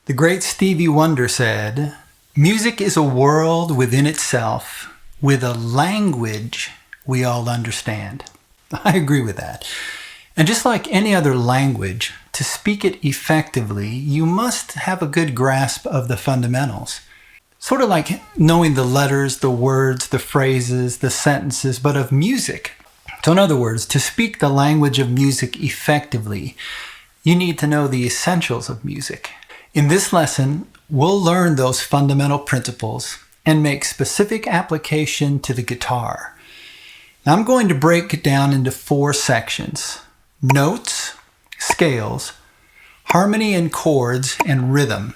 The great Stevie Wonder said, "Music is a world within itself with a language we all understand." I agree with that. And just like any other language, to speak it effectively, you must have a good grasp of the fundamentals. Sort of like knowing the letters, the words, the phrases, the sentences, but of music. So in other words, to speak the language of music effectively, you need to know the essentials of music. In this lesson, we'll learn those fundamental principles and make specific application to the guitar. Now I'm going to break it down into 4 sections: notes, scales, harmony and chords, and rhythm.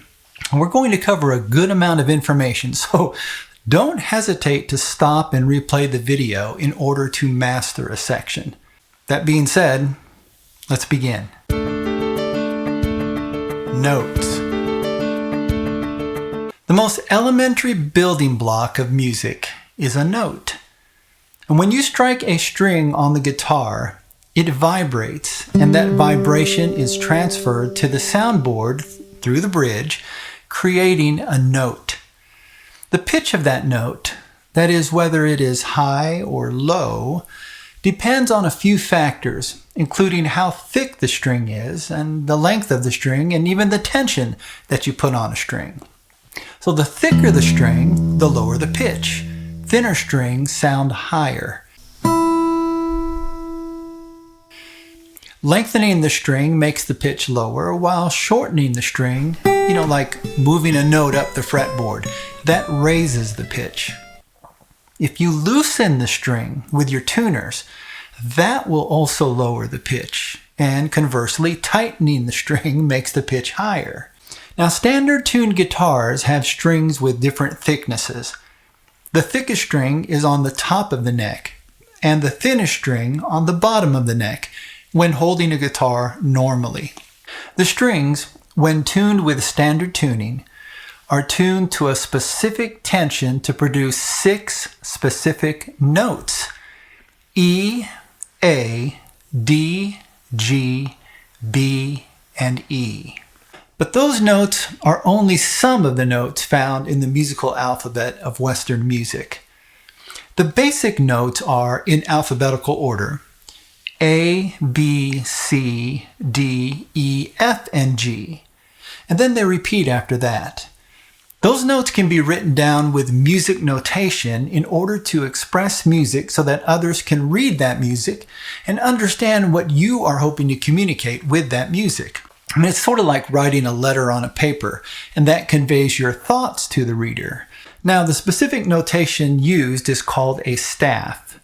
And we're going to cover a good amount of information, so don't hesitate to stop and replay the video in order to master a section. That being said, let's begin. Notes. The most elementary building block of music is a note. And when you strike a string on the guitar, it vibrates, and that vibration is transferred to the soundboard through the bridge, creating a note. The pitch of that note, that is whether it is high or low, depends on a few factors, including how thick the string is, and the length of the string, and even the tension that you put on a string. So the thicker the string, the lower the pitch. Thinner strings sound higher. Lengthening the string makes the pitch lower, while shortening the string, like moving a note up the fretboard, that raises the pitch. If you loosen the string with your tuners, that will also lower the pitch, and conversely, tightening the string makes the pitch higher. Now, standard tuned guitars have strings with different thicknesses. The thickest string is on the top of the neck, and the thinnest string on the bottom of the neck when holding a guitar normally. The strings, when tuned with standard tuning, are tuned to a specific tension to produce 6 specific notes: E, A, D, G, B, and E. But those notes are only some of the notes found in the musical alphabet of Western music. The basic notes are in alphabetical order: A, B, C, D, E, F, and G. And then they repeat after that. Those notes can be written down with music notation in order to express music so that others can read that music and understand what you are hoping to communicate with that music. I mean, it's sort of like writing a letter on a paper, and that conveys your thoughts to the reader. Now, the specific notation used is called a staff,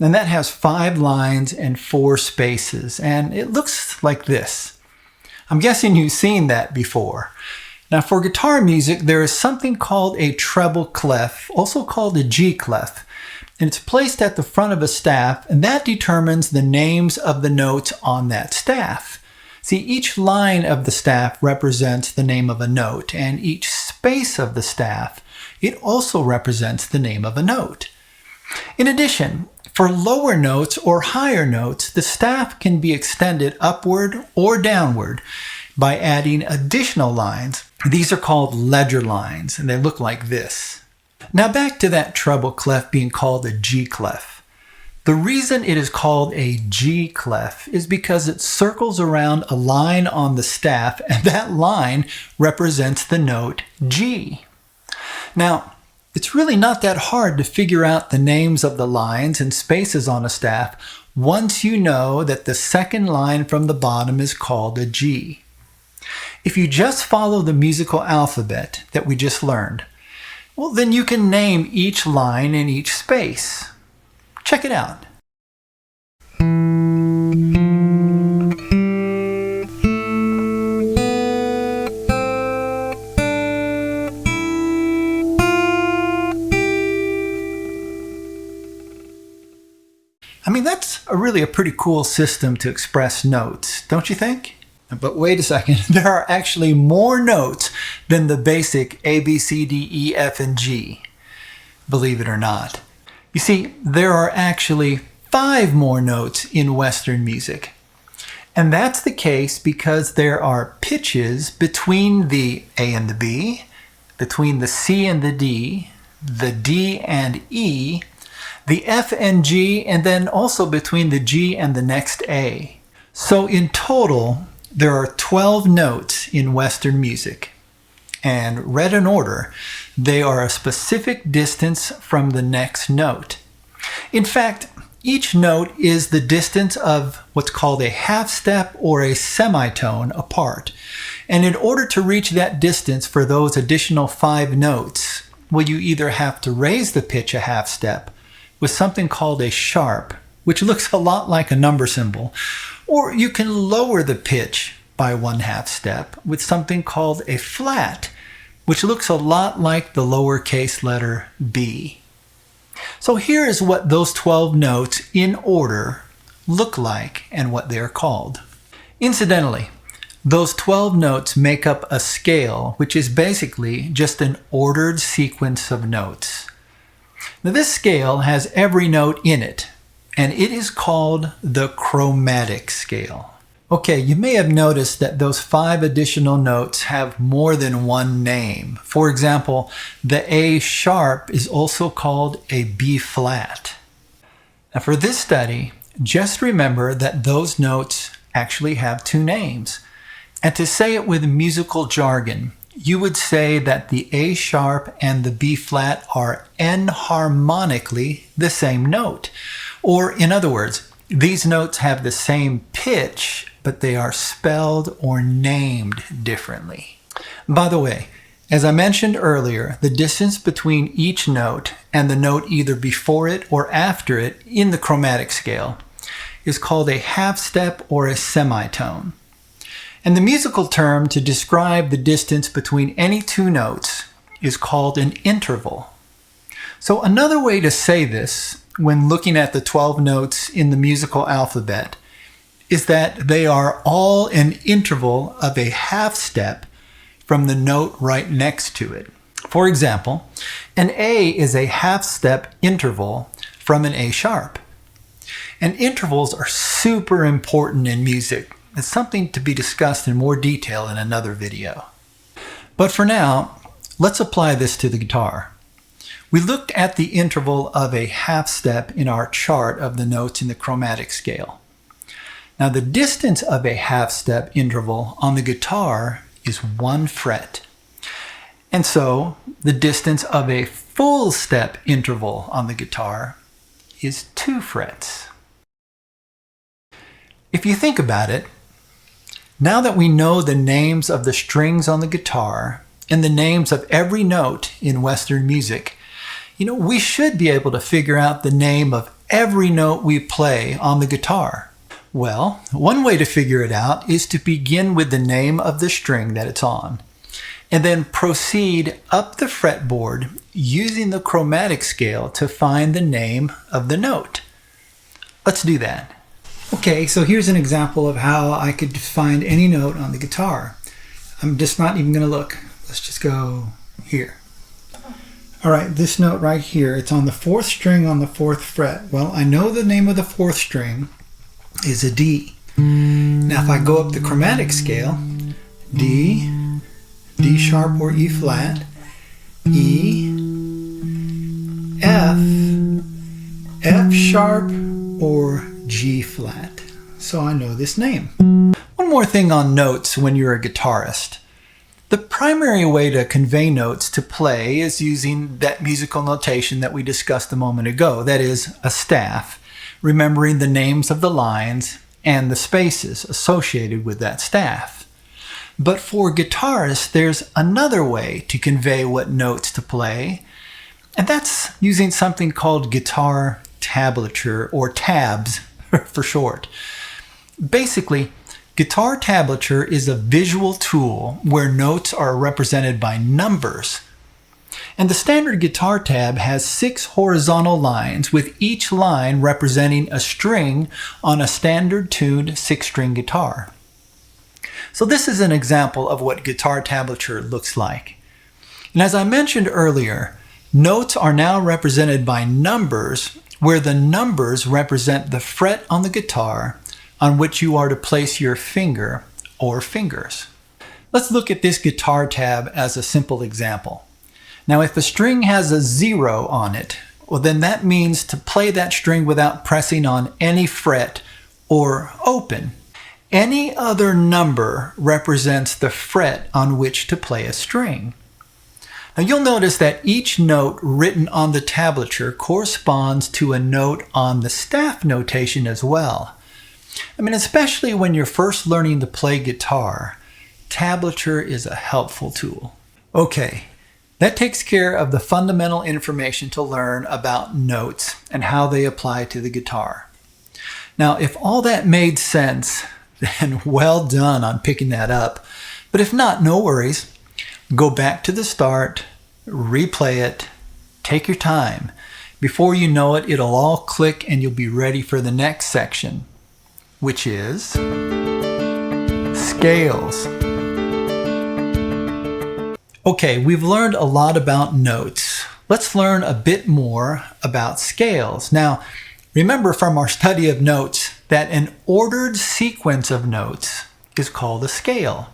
and that has 5 lines and 4 spaces, and it looks like this. I'm guessing you've seen that before. Now, for guitar music, there is something called a treble clef, also called a G clef, and it's placed at the front of a staff, and that determines the names of the notes on that staff. See, each line of the staff represents the name of a note, and each space of the staff, it also represents the name of a note. In addition, for lower notes or higher notes, the staff can be extended upward or downward by adding additional lines. These are called ledger lines, and they look like this. Now back to that treble clef being called a G clef. The reason it is called a G clef is because it circles around a line on the staff, and that line represents the note G. Now, it's really not that hard to figure out the names of the lines and spaces on a staff once you know that the second line from the bottom is called a G. If you just follow the musical alphabet that we just learned, well, then you can name each line and each space. Check it out. I mean, that's really a pretty cool system to express notes, don't you think? But wait a second, there are actually more notes than the basic A, B, C, D, E, F, and G, believe it or not. You see, there are actually 5 more notes in Western music. And that's the case because there are pitches between the A and the B, between the C and the D and E, the F and G, and then also between the G and the next A. So in total, there are 12 notes in Western music. And read in order, they are a specific distance from the next note. In fact, each note is the distance of what's called a half step or a semitone apart. And in order to reach that distance for those additional 5 notes, well, you either have to raise the pitch a half step with something called a sharp, which looks a lot like a number symbol, or you can lower the pitch by 1/2 step with something called a flat, which looks a lot like the lowercase letter b. So here is what those 12 notes in order look like and what they are called. Incidentally, those 12 notes make up a scale, which is basically just an ordered sequence of notes. Now this scale has every note in it, and it is called the chromatic scale. Okay, you may have noticed that those 5 additional notes have more than one name. For example, the A sharp is also called a B flat. Now for this study, just remember that those notes actually have 2 names. And to say it with musical jargon, you would say that the A sharp and the B flat are enharmonically the same note. Or in other words, these notes have the same pitch, but they are spelled or named differently. By the way, as I mentioned earlier, the distance between each note and the note either before it or after it in the chromatic scale is called a half step or a semitone. And the musical term to describe the distance between any 2 notes is called an interval. So another way to say this when looking at the 12 notes in the musical alphabet is that they are all an interval of a half step from the note right next to it. For example, an A is a half step interval from an A sharp. And intervals are super important in music. It's something to be discussed in more detail in another video. But for now, let's apply this to the guitar. We looked at the interval of a half step in our chart of the notes in the chromatic scale. Now the distance of a half step interval on the guitar is 1 fret. And so the distance of a full step interval on the guitar is 2 frets. If you think about it, now that we know the names of the strings on the guitar and the names of every note in Western music, we should be able to figure out the name of every note we play on the guitar. Well, one way to figure it out is to begin with the name of the string that it's on, and then proceed up the fretboard using the chromatic scale to find the name of the note. Let's do that. Okay, so here's an example of how I could find any note on the guitar. I'm just not even going to look. Let's just go here. All right, this note right here, it's on the 4th string on the 4th fret. Well, I know the name of the 4th string is a D. Now if I go up the chromatic scale, D, D sharp or E flat, E, F, F sharp or G flat. So I know this name. One more thing on notes when you're a guitarist. The primary way to convey notes to play is using that musical notation that we discussed a moment ago, that is, a staff, remembering the names of the lines and the spaces associated with that staff. But for guitarists, there's another way to convey what notes to play, and that's using something called guitar tablature, or tabs for short. Basically, guitar tablature is a visual tool where notes are represented by numbers. And the standard guitar tab has 6 horizontal lines, with each line representing a string on a standard tuned 6-string guitar. So this is an example of what guitar tablature looks like. And as I mentioned earlier, notes are now represented by numbers, where the numbers represent the fret on the guitar on which you are to place your finger or fingers. Let's look at this guitar tab as a simple example. Now, if the string has a 0 on it, well, then that means to play that string without pressing on any fret or open. Any other number represents the fret on which to play a string. Now, you'll notice that each note written on the tablature corresponds to a note on the staff notation as well. Especially when you're first learning to play guitar, tablature is a helpful tool. Okay, that takes care of the fundamental information to learn about notes and how they apply to the guitar. Now, if all that made sense, then well done on picking that up. But if not, no worries. Go back to the start, replay it, take your time. Before you know it, it'll all click and you'll be ready for the next section, which is scales. Okay, we've learned a lot about notes. Let's learn a bit more about scales. Now, remember from our study of notes that an ordered sequence of notes is called a scale.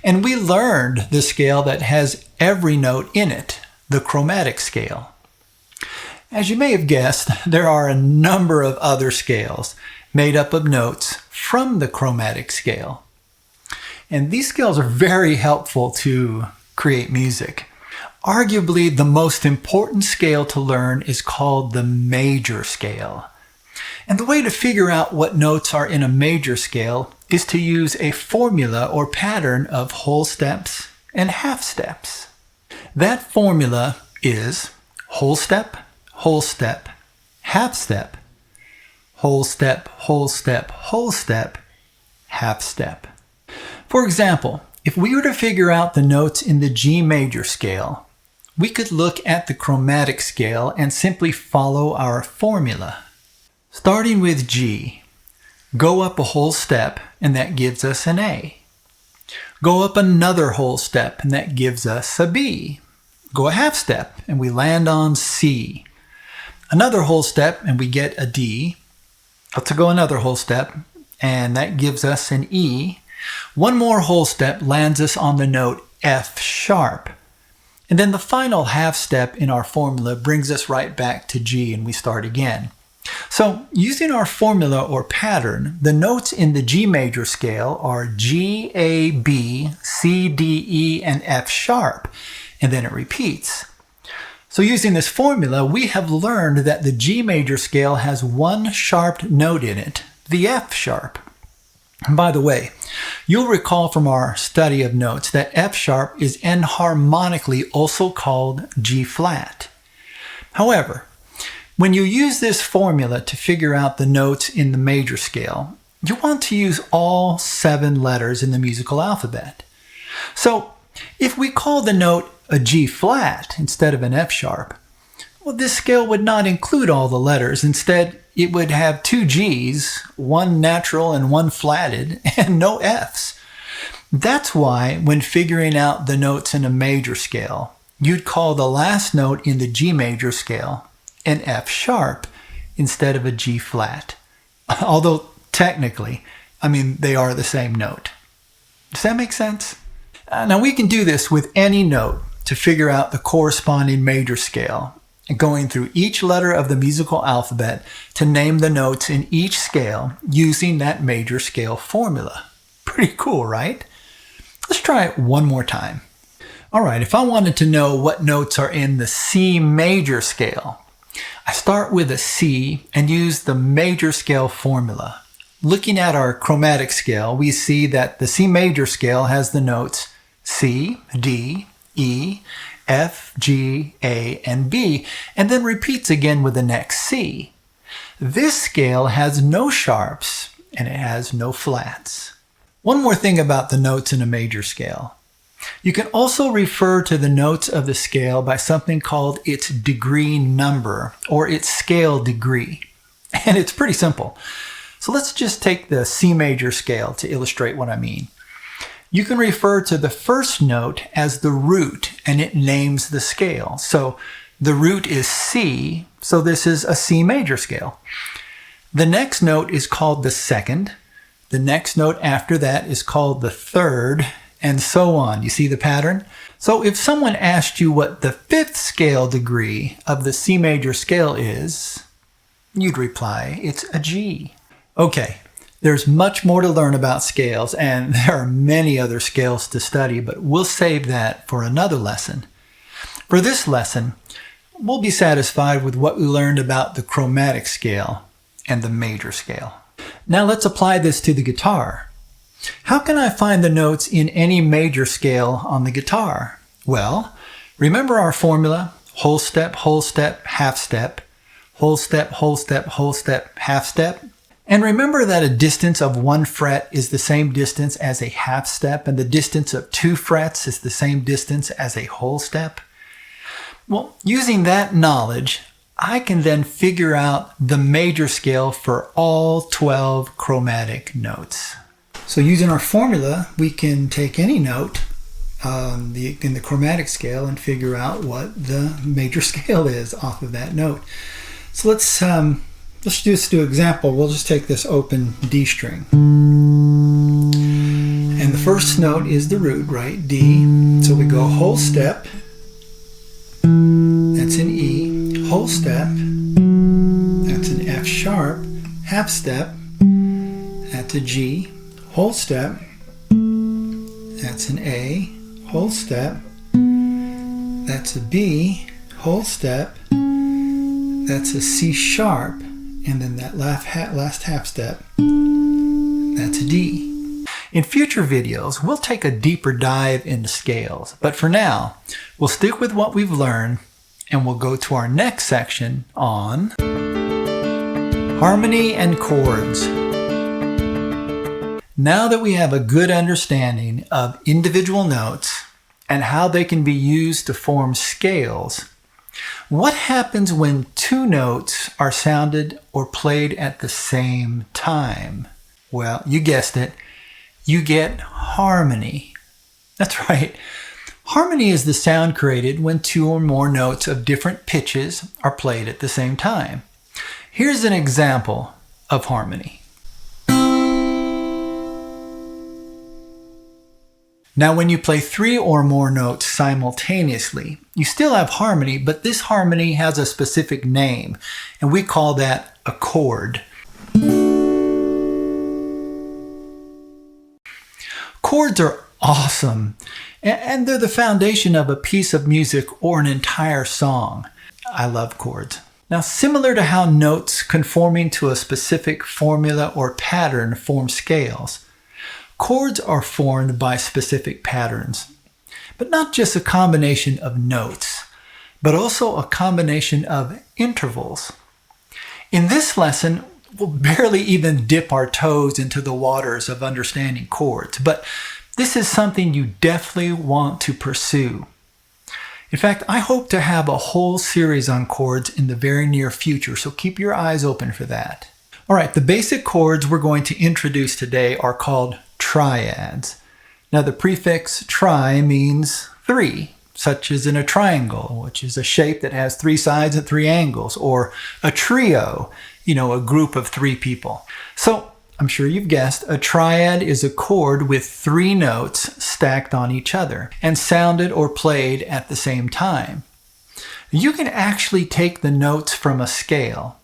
And we learned the scale that has every note in it, the chromatic scale. As you may have guessed, there are a number of other scales made up of notes from the chromatic scale. And these scales are very helpful to create music. Arguably, the most important scale to learn is called the major scale. And the way to figure out what notes are in a major scale is to use a formula or pattern of whole steps and half steps. That formula is whole step, half step, whole step, whole step, whole step, half step. For example, if we were to figure out the notes in the G major scale, we could look at the chromatic scale and simply follow our formula. Starting with G, go up a whole step and that gives us an A. Go up another whole step and that gives us a B. Go a half step and we land on C. Another whole step and we get a D. Let's go another whole step and that gives us an E. One more whole step lands us on the note F sharp. And then the final half step in our formula brings us right back to G and we start again. So using our formula or pattern, the notes in the G major scale are G, A, B, C, D, E, and F sharp, and then it repeats. So using this formula, we have learned that the G major scale has one sharp note in it, the F sharp. And by the way, you'll recall from our study of notes that F sharp is enharmonically also called G flat. However, when you use this formula to figure out the notes in the major scale, you want to use all 7 letters in the musical alphabet. So if we call the note a G flat instead of an F sharp, well, this scale would not include all the letters. Instead, it would have 2 G's, one natural and one flatted, and no F's. That's why when figuring out the notes in a major scale, you'd call the last note in the G major scale an F sharp instead of a G flat. Although technically, they are the same note. Does that make sense? Now we can do this with any note to figure out the corresponding major scale, going through each letter of the musical alphabet to name the notes in each scale using that major scale formula. Pretty cool, right? Let's try it one more time. All right, if I wanted to know what notes are in the C major scale, I start with a C and use the major scale formula. Looking at our chromatic scale, we see that the C major scale has the notes C, D, E, F, G, A, and B, and then repeats again with the next C. This scale has no sharps and it has no flats. One more thing about the notes in a major scale. You can also refer to the notes of the scale by something called its degree number or its scale degree. And it's pretty simple. So let's just take the C major scale to illustrate what I mean. You can refer to the first note as the root and it names the scale. So the root is C, so this is a C major scale. The next note is called the second, The next note after that is called the third, and so on. You see the pattern? So if someone asked you what the fifth scale degree of the C major scale is, you'd reply, it's a G. Okay, there's much more to learn about scales, and there are many other scales to study, but we'll save that for another lesson. For this lesson, we'll be satisfied with what we learned about the chromatic scale and the major scale. Now let's apply this to the guitar. How can I find the notes in any major scale on the guitar? Well, remember our formula: whole step, half step, whole step, whole step, half step. And remember that a distance of 1 fret is the same distance as a half step, and the distance of 2 frets is the same distance as a whole step? Well, using that knowledge, I can then figure out the major scale for all 12 chromatic notes. So using our formula, we can take any note in the chromatic scale and figure out what the major scale is off of that note. So let's just do an example. We'll just take this open D string. And the first note is the root, right? D. So we go whole step. That's an E. Whole step. That's an F sharp. Half step. That's a G. Whole step. That's an A. Whole step. That's a B. Whole step. That's a C sharp. And then that last half step, that's a D. In future videos, we'll take a deeper dive into scales. But for now, we'll stick with what we've learned, and we'll go to our next section on harmony and chords. Now that we have a good understanding of individual notes and how they can be used to form scales, what happens when 2 notes are sounded or played at the same time? Well, you guessed it, you get harmony. That's right. Harmony is the sound created when 2 or more notes of different pitches are played at the same time. Here's an example of harmony. Now, when you play 3 or more notes simultaneously, you still have harmony, but this harmony has a specific name, and we call that a chord. Chords are awesome, and they're the foundation of a piece of music or an entire song. I love chords. Now, similar to how notes conforming to a specific formula or pattern form scales, chords are formed by specific patterns, but not just a combination of notes, but also a combination of intervals. In this lesson, we'll barely even dip our toes into the waters of understanding chords, but this is something you definitely want to pursue. In fact, I hope to have a whole series on chords in the very near future, so keep your eyes open for that. All right, the basic chords we're going to introduce today are called triads. Now, the prefix tri means 3, such as in a triangle, which is a shape that has 3 sides and 3 angles, or a trio, a group of 3 people. So, I'm sure you've guessed, a triad is a chord with 3 notes stacked on each other and sounded or played at the same time. You can actually take the notes from a scale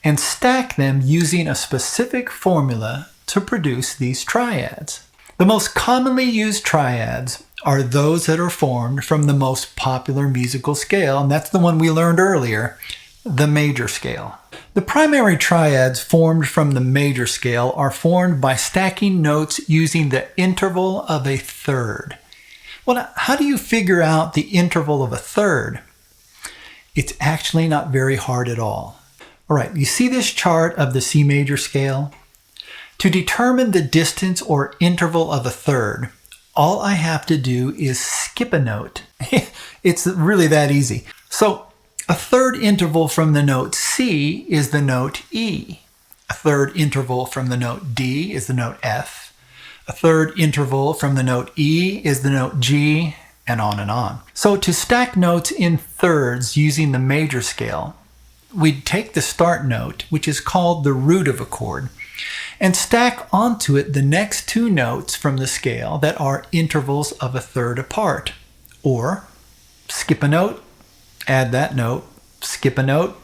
and stack them using a specific formula to produce these triads. The most commonly used triads are those that are formed from the most popular musical scale, and that's the one we learned earlier, the major scale. The primary triads formed from the major scale are formed by stacking notes using the interval of a third. Well, how do you figure out the interval of a third? It's actually not very hard at all. All right, you see this chart of the C major scale? To determine the distance or interval of a third, all I have to do is skip a note. It's really that easy. So a third interval from the note C is the note E. A third interval from the note D is the note F. A third interval from the note E is the note G, and on and on. So to stack notes in thirds using the major scale, we'd take the start note, which is called the root of a chord, and stack onto it the next two notes from the scale that are intervals of a third apart. Or skip a note, add that note, skip a note,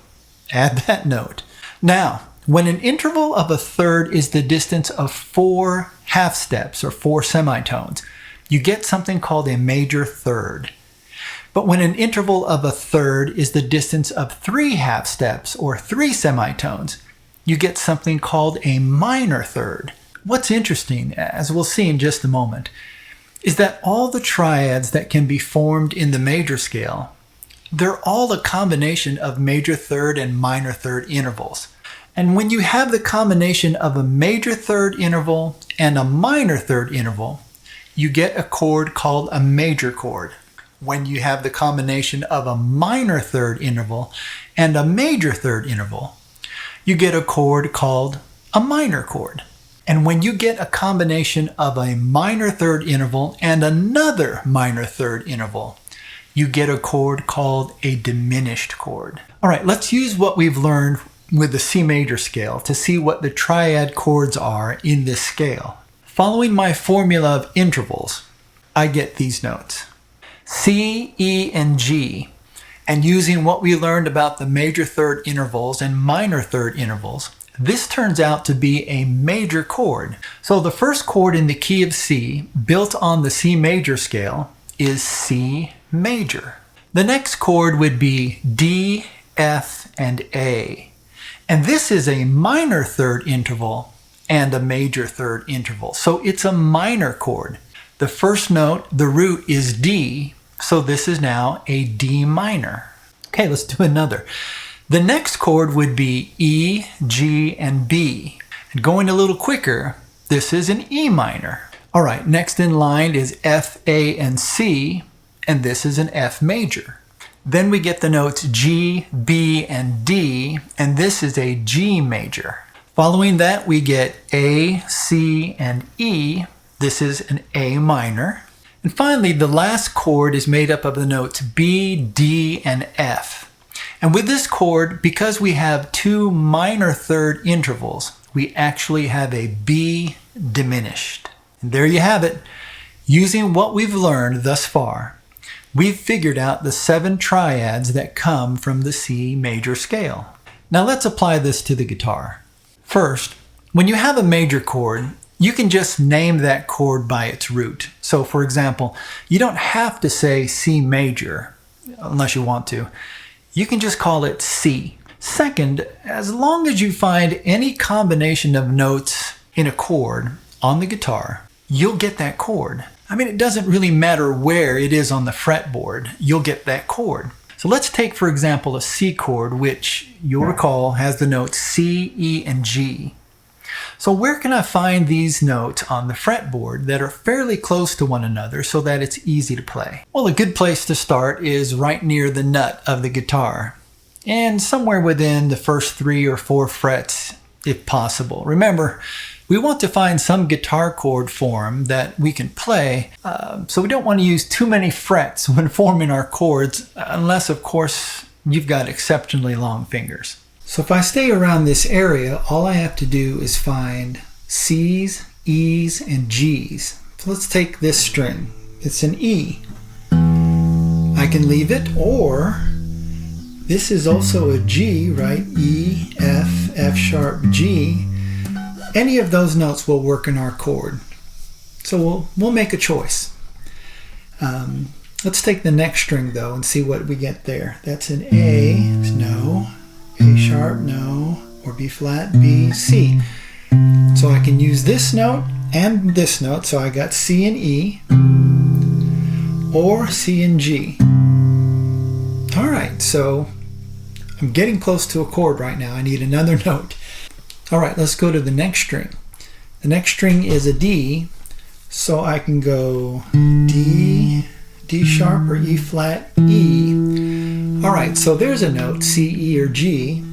add that note. Now, when an interval of a third is the distance of 4 half steps or 4 semitones, you get something called a major third. But when an interval of a third is the distance of 3 half steps or 3 semitones, you get something called a minor third. What's interesting, as we'll see in just a moment, is that all the triads that can be formed in the major scale, they're all a combination of major third and minor third intervals. And when you have the combination of a major third interval and a minor third interval, you get a chord called a major chord. When you have the combination of a minor third interval and a major third interval, you get a chord called a minor chord. And when you get a combination of a minor third interval and another minor third interval, you get a chord called a diminished chord. All right, let's use what we've learned with the C major scale to see what the triad chords are in this scale. Following my formula of intervals, I get these notes: C, E, and G. And using what we learned about the major third intervals and minor third intervals, this turns out to be a major chord. So the first chord in the key of C, built on the C major scale, is C major. The next chord would be D, F, and A. And this is a minor third interval and a major third interval. So it's a minor chord. The first note, the root, is D. So this is now a D minor. Okay, let's do another. The next chord would be E, G, and B. And going a little quicker, this is an E minor. All right, next in line is F, A, and C, and this is an F major. Then we get the notes G, B, and D, and this is a G major. Following that, we get A, C, and E. This is an A minor. And finally, the last chord is made up of the notes B, D, and F. And with this chord, because we have 2 minor third intervals, we actually have a B diminished. And there you have it. Using what we've learned thus far, we've figured out the 7 triads that come from the C major scale. Now let's apply this to the guitar. First, when you have a major chord, you can just name that chord by its root. So for example, you don't have to say C major unless you want to. You can just call it C. Second, as long as you find any combination of notes in a chord on the guitar, you'll get that chord. I mean, it doesn't really matter where it is on the fretboard, you'll get that chord. So let's take, for example, a C chord, which you'll recall has the notes C, E, and G. So where can I find these notes on the fretboard that are fairly close to one another so that it's easy to play? Well, a good place to start is right near the nut of the guitar, and somewhere within the first 3 or 4 frets if possible. Remember, we want to find some guitar chord form that we can play, so we don't want to use too many frets when forming our chords, unless of course you've got exceptionally long fingers. So if I stay around this area, all I have to do is find C's, E's, and G's. So let's take this string. It's an E. I can leave it, or this is also a G, right? E, F, F sharp, G. Any of those notes will work in our chord. So we'll make a choice. Let's take the next string though and see what we get there. That's an A, no. A sharp, no. Or B flat, B, C. So I can use this note and this note. So I got C and E, or C and G. All right, so I'm getting close to a chord right now. I need another note. All right, let's go to the next string. The next string is a D, so I can go D, D sharp, or E flat, E. All right, so there's a note, C, E, or G.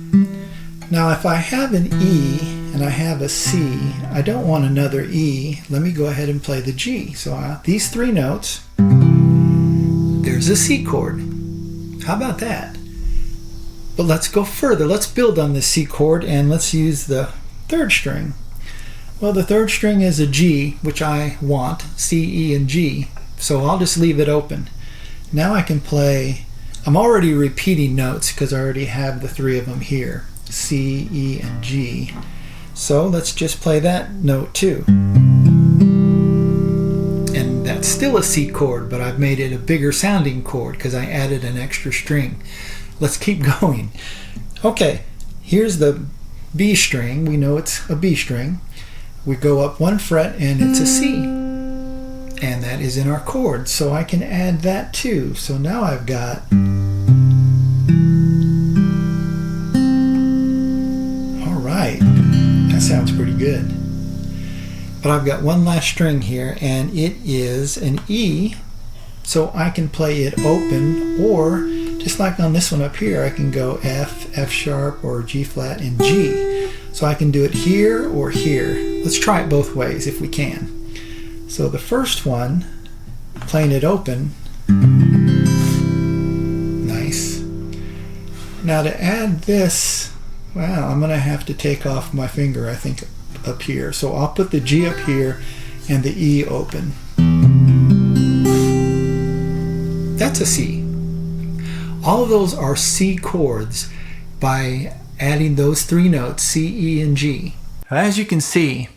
Now if I have an E and I have a C, I don't want another E. Let me go ahead and play the G. So these 3 notes, there's a C chord. How about that? But let's go further. Let's build on this C chord and let's use the 3rd string. Well, the third string is a G, which I want, C, E, and G. So I'll just leave it open. Now I can play, I'm already repeating notes because I already have the three of them here, C, E, and G. So let's just play that note too. And that's still a C chord, but I've made it a bigger sounding chord because I added an extra string. Let's keep going. Okay, here's the B string. We know it's a B string. We go up one fret and it's a C. And that is in our chord, so I can add that too. So now I've got, all right, that sounds pretty good. But I've got one last string here, and it is an E, so I can play it open, or just like on this one up here, I can go F, F sharp, or G flat, and G. So I can do it here or here. Let's try it both ways if we can. So the first one, playing it open, nice. Now to add this, well, I'm gonna have to take off my finger, I think, up here. So I'll put the G up here and the E open. That's a C. All of those are C chords by adding those three notes, C, E, and G. As you can see,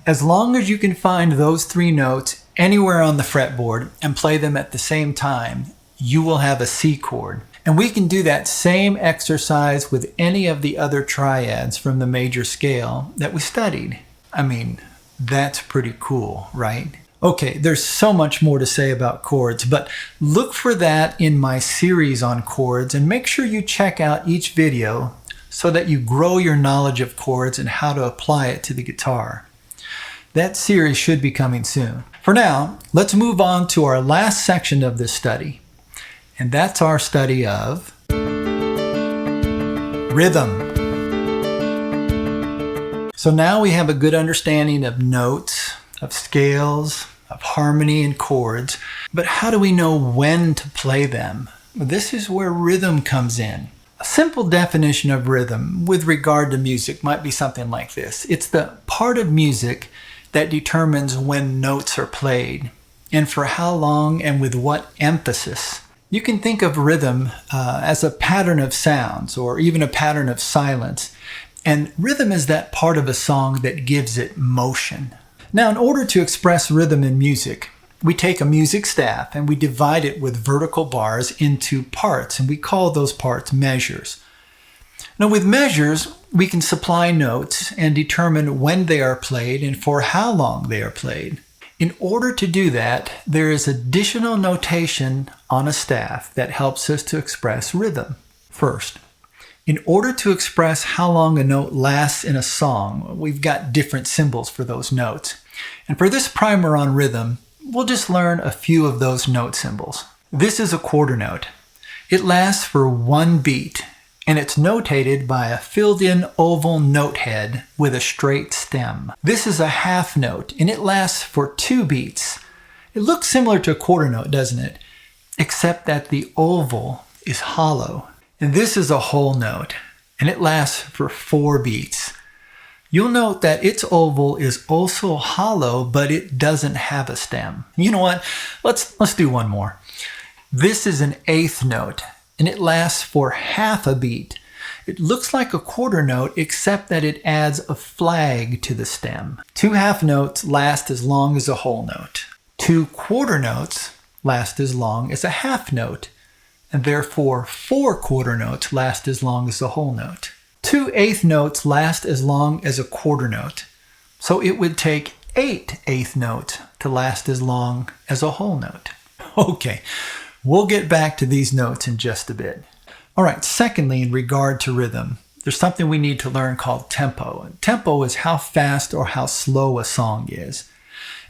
as long as you can find those three notes anywhere on the fretboard and play them at the same time, you will have a C chord. And we can do that same exercise with any of the other triads from the major scale that we studied. I mean, that's pretty cool, right? Okay, there's so much more to say about chords, but look for that in my series on chords, and make sure you check out each video so that you grow your knowledge of chords and how to apply it to the guitar. That series should be coming soon. For now, let's move on to our last section of this study, and that's our study of rhythm. So now we have a good understanding of notes, of scales, of harmony and chords, but how do we know when to play them? This is where rhythm comes in. A simple definition of rhythm with regard to music might be something like this. It's the part of music that determines when notes are played and for how long and with what emphasis. You can think of rhythm as a pattern of sounds or even a pattern of silence. And rhythm is that part of a song that gives it motion. Now, in order to express rhythm in music, we take a music staff and we divide it with vertical bars into parts, and we call those parts measures. Now, with measures, we can supply notes and determine when they are played and for how long they are played. In order to do that, there is additional notation on a staff that helps us to express rhythm. First, in order to express how long a note lasts in a song, we've got different symbols for those notes. And for this primer on rhythm, we'll just learn a few of those note symbols. This is a quarter note. It lasts for one beat, and it's notated by a filled-in oval note head with a straight stem. This is a half note, and it lasts for 2 beats. It looks similar to a quarter note, doesn't it? Except that the oval is hollow. And this is a whole note, and it lasts for 4 beats. You'll note that its oval is also hollow, but it doesn't have a stem. You know what? Let's do one more. This is an eighth note, and it lasts for half a beat. It looks like a quarter note, except that it adds a flag to the stem. 2 half notes last as long as a whole note. 2 quarter notes last as long as a half note. And therefore 4 quarter notes last as long as a whole note. 2 eighth notes last as long as a quarter note. So it would take 8 eighth notes to last as long as a whole note. Okay, we'll get back to these notes in just a bit. All right, secondly, in regard to rhythm, there's something we need to learn called tempo. And tempo is how fast or how slow a song is.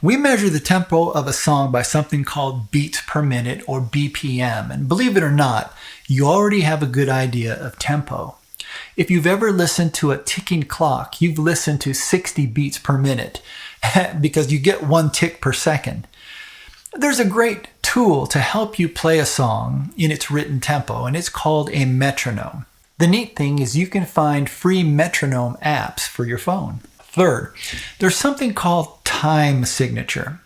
We measure the tempo of a song by something called beats per minute, or BPM. And believe it or not, you already have a good idea of tempo. If you've ever listened to a ticking clock, you've listened to 60 beats per minute because you get 1 tick per second. There's a great tool to help you play a song in its written tempo, and it's called a metronome. The neat thing is you can find free metronome apps for your phone. Third, there's something called time signature.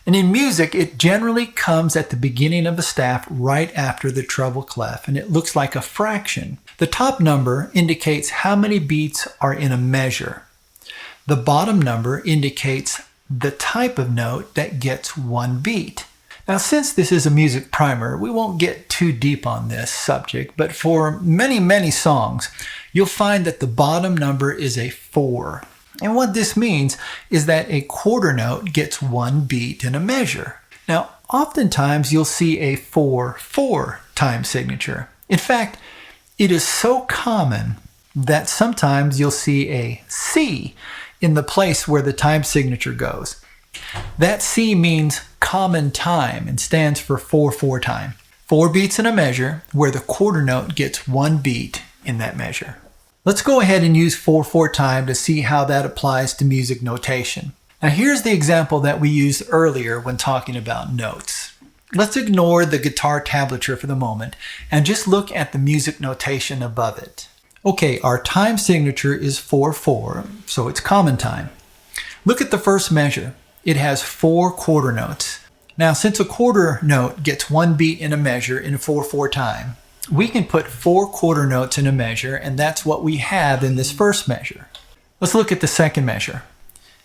And in music, it generally comes at the beginning of the staff right after the treble clef, and it looks like a fraction. The top number indicates how many beats are in a measure. The bottom number indicates the type of note that gets one beat. Now, since this is a music primer, we won't get too deep on this subject, but for many songs, you'll find that the bottom number is a 4. And what this means is that a quarter note gets one beat in a measure. Now, oftentimes you'll see a 4/4 time signature. In fact, it is so common that sometimes you'll see a C in the place where the time signature goes. That C means common time and stands for 4/4 time. 4 beats in a measure where the quarter note gets one beat in that measure. Let's go ahead and use 4/4 time to see how that applies to music notation. Now here's the example that we used earlier when talking about notes. Let's ignore the guitar tablature for the moment and just look at the music notation above it. Okay, our time signature is 4/4, so it's common time. Look at the first measure. It has 4 quarter notes. Now, since a quarter note gets one beat in a measure in 4/4 time, we can put 4 quarter notes in a measure, and that's what we have in this first measure. Let's look at the second measure.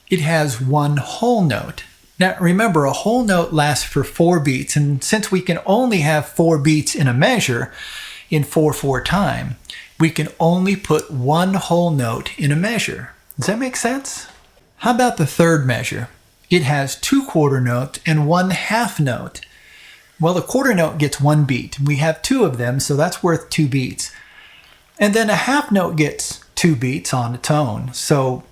It has 1 whole note. Now, remember, a whole note lasts for 4 beats, and since we can only have 4 beats in a measure in 4/4 time, we can only put 1 whole note in a measure. Does that make sense? How about the third measure? It has 2 quarter notes and 1 half note. Well, the quarter note gets 1 beat. We have 2 of them, so that's worth 2 beats. And then a half note gets 2 beats on a tone. So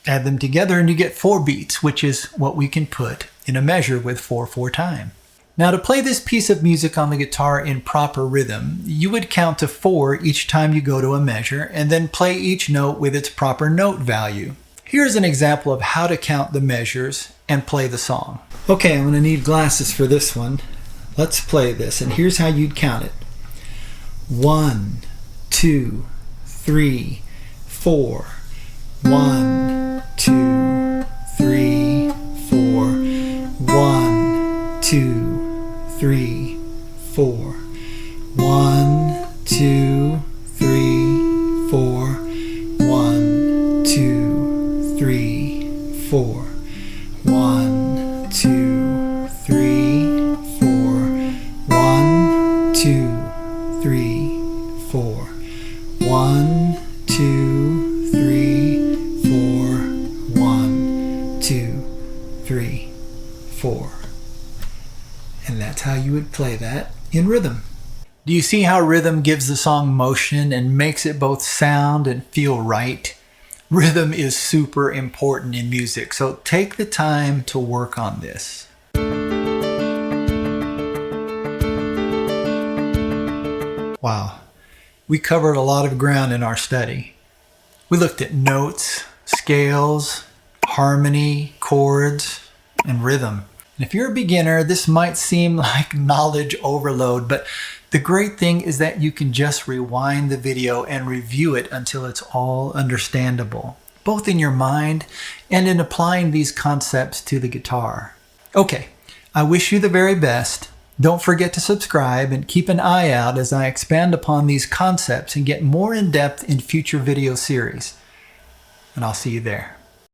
add them together and you get 4 beats, which is what we can put in a measure with 4/4 time. Now, to play this piece of music on the guitar in proper rhythm, you would count to 4 each time you go to a measure and then play each note with its proper note value. Here's an example of how to count the measures and play the song. Okay, I'm going to need glasses for this one. Let's play this, and here's how you'd count it. 1, 2, 3, 4. 1, 2, 3, 4. 1, 2, 3, 4. 1, 2, 3, 4. 1, 2, 3, 4. 1, 2, 3, 4. 1, 2, 3, 4. 1, 2, 3, 4. 1, 2, 3, 4. And that's how you would play that in rhythm. Do you see how rhythm gives the song motion and makes it both sound and feel right? Rhythm is super important in music, so take the time to work on this. Wow, we covered a lot of ground in our study. We looked at notes, scales, harmony, chords, and rhythm. And if you're a beginner, this might seem like knowledge overload, but the great thing is that you can just rewind the video and review it until it's all understandable, both in your mind and in applying these concepts to the guitar. Okay, I wish you the very best. Don't forget to subscribe and keep an eye out as I expand upon these concepts and get more in depth in future video series. And I'll see you there.